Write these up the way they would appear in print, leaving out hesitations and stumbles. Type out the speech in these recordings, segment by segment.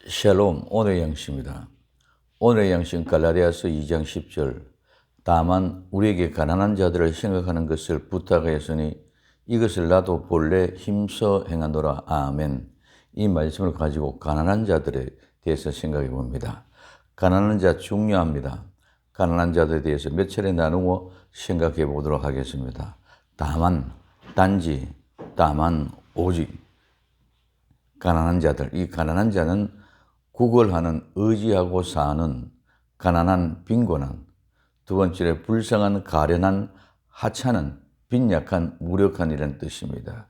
샬롬, 오늘의 양식입니다. 오늘의 양식은 갈라디아서 2장 10절. 다만 우리에게 가난한 자들을 생각하는 것을 부탁하였으니 이것을 나도 본래 힘써 행하노라. 아멘. 이 말씀을 가지고 가난한 자들에 대해서 생각해 봅니다. 가난한 자 중요합니다. 가난한 자들에 대해서 몇 차례 나누어 생각해 보도록 하겠습니다. 다만, 단지, 다만, 오직. 가난한 자들, 이 가난한 자는 구걸하는, 의지하고 사는 가난한, 빈곤한, 두 번째로 불쌍한, 가련한, 하찮은, 빈약한, 무력한 이라는 뜻입니다.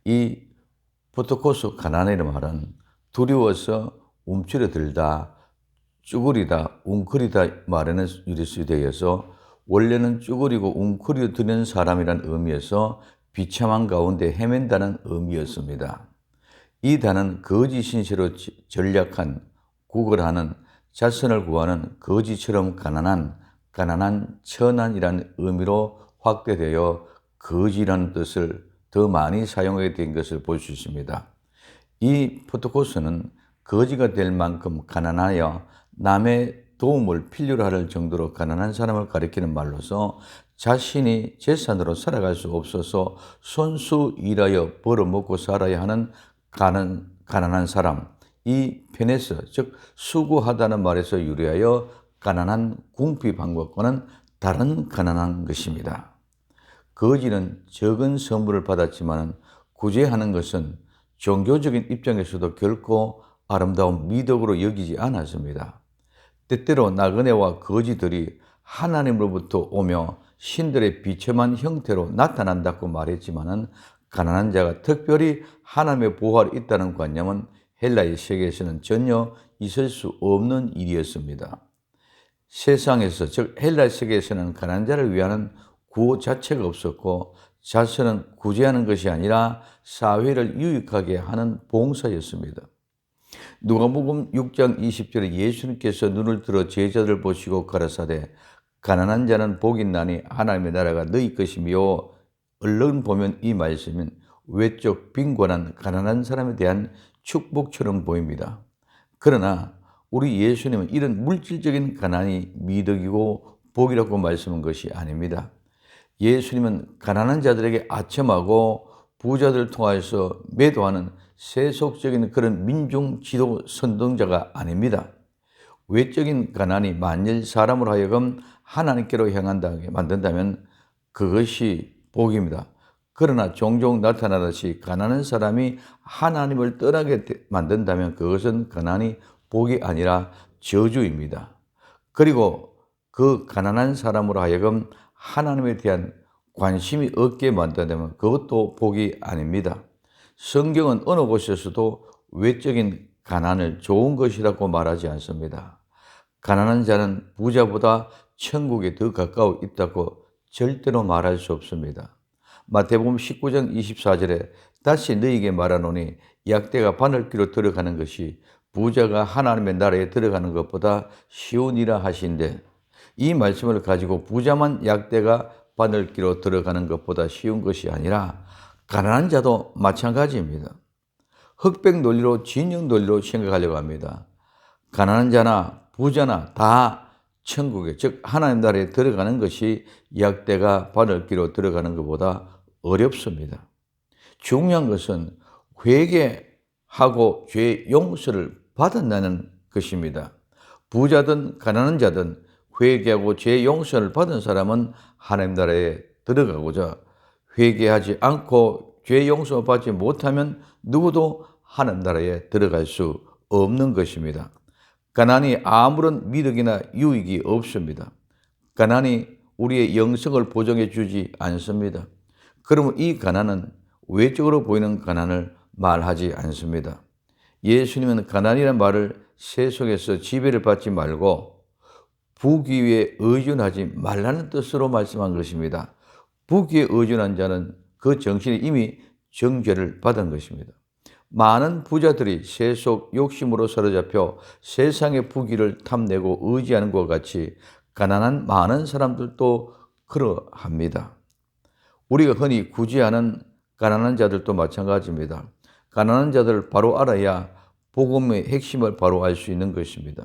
이 포토코스 가난이라는 말은 두려워서 움츠러들다, 쭈그리다, 웅크리다 말에는 유리수되어서 원래는 쭈그리고 웅크려드는 사람이란 의미에서 비참한 가운데 헤맨다는 의미였습니다. 이 단은 거짓 신세로 전략한, 구걸하는, 자선을 구하는, 거지처럼 가난한, 천한이라는 의미로 확대되어 거지라는 뜻을 더 많이 사용하게 된 것을 볼 수 있습니다. 이 포토코스는 거지가 될 만큼 가난하여 남의 도움을 필요로 할 정도로 가난한 사람을 가리키는 말로서 자신이 재산으로 살아갈 수 없어서 손수 일하여 벌어먹고 살아야 하는 가난한 사람, 이 페네스, 즉 수고하다는 말에서 유래하여 가난한 궁핍한 것과는 다른 가난한 것입니다. 거지는 적은 선물을 받았지만 구제하는 것은 종교적인 입장에서도 결코 아름다운 미덕으로 여기지 않았습니다. 때때로 나그네와 거지들이 하나님으로부터 오며 신들의 비참한 형태로 나타난다고 말했지만 가난한 자가 특별히 하나님의 보호하러 있다는 관념은 헬라의 세계에서는 전혀 있을 수 없는 일이었습니다. 세상에서, 즉 헬라 세계에서는 가난한 자를 위하는 구호 자체가 없었고 자선은 구제하는 것이 아니라 사회를 유익하게 하는 봉사였습니다. 누가복음 6장 20절에 예수님께서 눈을 들어 제자들 보시고 가라사대 가난한 자는 복이 있나니 하나님의 나라가 너희 것이며, 얼른 보면 이 말씀은 외적 빈곤한 가난한 사람에 대한 축복처럼 보입니다. 그러나 우리 예수님은 이런 물질적인 가난이 미덕이고 복이라고 말씀한 것이 아닙니다. 예수님은 가난한 자들에게 아첨하고 부자들을 통하여서 매도하는 세속적인 그런 민중 지도 선동자가 아닙니다. 외적인 가난이 만일 사람으로 하여금 하나님께로 향한다게 만든다면 그것이 복입니다. 그러나 종종 나타나듯이 가난한 사람이 하나님을 떠나게 만든다면 그것은 가난이 복이 아니라 저주입니다. 그리고 그 가난한 사람으로 하여금 하나님에 대한 관심이 없게 만든다면 그것도 복이 아닙니다. 성경은 어느 곳에서도 외적인 가난을 좋은 것이라고 말하지 않습니다. 가난한 자는 부자보다 천국에 더 가까워 있다고 절대로 말할 수 없습니다. 마태복음 19장 24절에 다시 너희에게 말하노니 약대가 바늘귀로 들어가는 것이 부자가 하나님의 나라에 들어가는 것보다 쉬우니라 하신대, 이 말씀을 가지고 부자만 약대가 바늘귀로 들어가는 것보다 쉬운 것이 아니라 가난한 자도 마찬가지입니다. 흑백 논리로, 진영 논리로 생각하려고 합니다. 가난한 자나 부자나 다 천국에, 즉 하나님 나라에 들어가는 것이 약대가 바늘귀로 들어가는 것보다 어렵습니다. 중요한 것은 회개하고 죄 용서를 받았다는 것입니다. 부자든 가난한 자든 회개하고 죄 용서를 받은 사람은 하나님 나라에 들어가고자, 회개하지 않고 죄 용서 받지 못하면 누구도 하나님 나라에 들어갈 수 없는 것입니다. 가난이 아무런 미덕이나 유익이 없습니다. 가난이 우리의 영성을 보정해 주지 않습니다. 그러면 이 가난은 외적으로 보이는 가난을 말하지 않습니다. 예수님은 가난이라는 말을 세속에서 지배를 받지 말고 부귀에 의존하지 말라는 뜻으로 말씀한 것입니다. 부귀에 의존한 자는 그 정신이 이미 정죄를 받은 것입니다. 많은 부자들이 세속 욕심으로 사로잡혀 세상의 부귀를 탐내고 의지하는 것 같이 가난한 많은 사람들도 그러합니다. 우리가 흔히 구제하는 가난한 자들도 마찬가지입니다. 가난한 자들을 바로 알아야 복음의 핵심을 바로 알 수 있는 것입니다.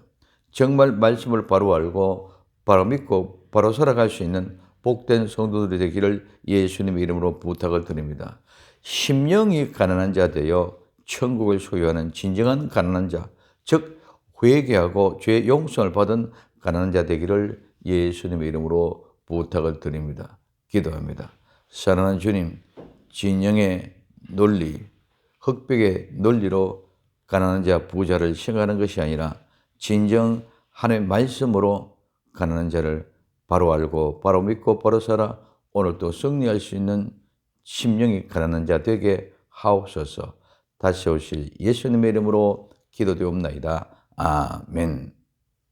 정말 말씀을 바로 알고 바로 믿고 바로 살아갈 수 있는 복된 성도들이 되기를 예수님의 이름으로 부탁을 드립니다. 심령이 가난한 자 되어 천국을 소유하는 진정한 가난한 자, 즉 회개하고 죄의 용서를 받은 가난한 자 되기를 예수님의 이름으로 부탁을 드립니다. 기도합니다. 사랑하는 주님, 진영의 논리, 흑백의 논리로 가난한 자, 부자를 생각하는 것이 아니라 진정 하나님의 말씀으로 가난한 자를 바로 알고 바로 믿고 바로 살아 오늘도 승리할 수 있는 심령이 가난한 자 되게 하옵소서. 다시 오실 예수님의 이름으로 기도되옵나이다. 아멘.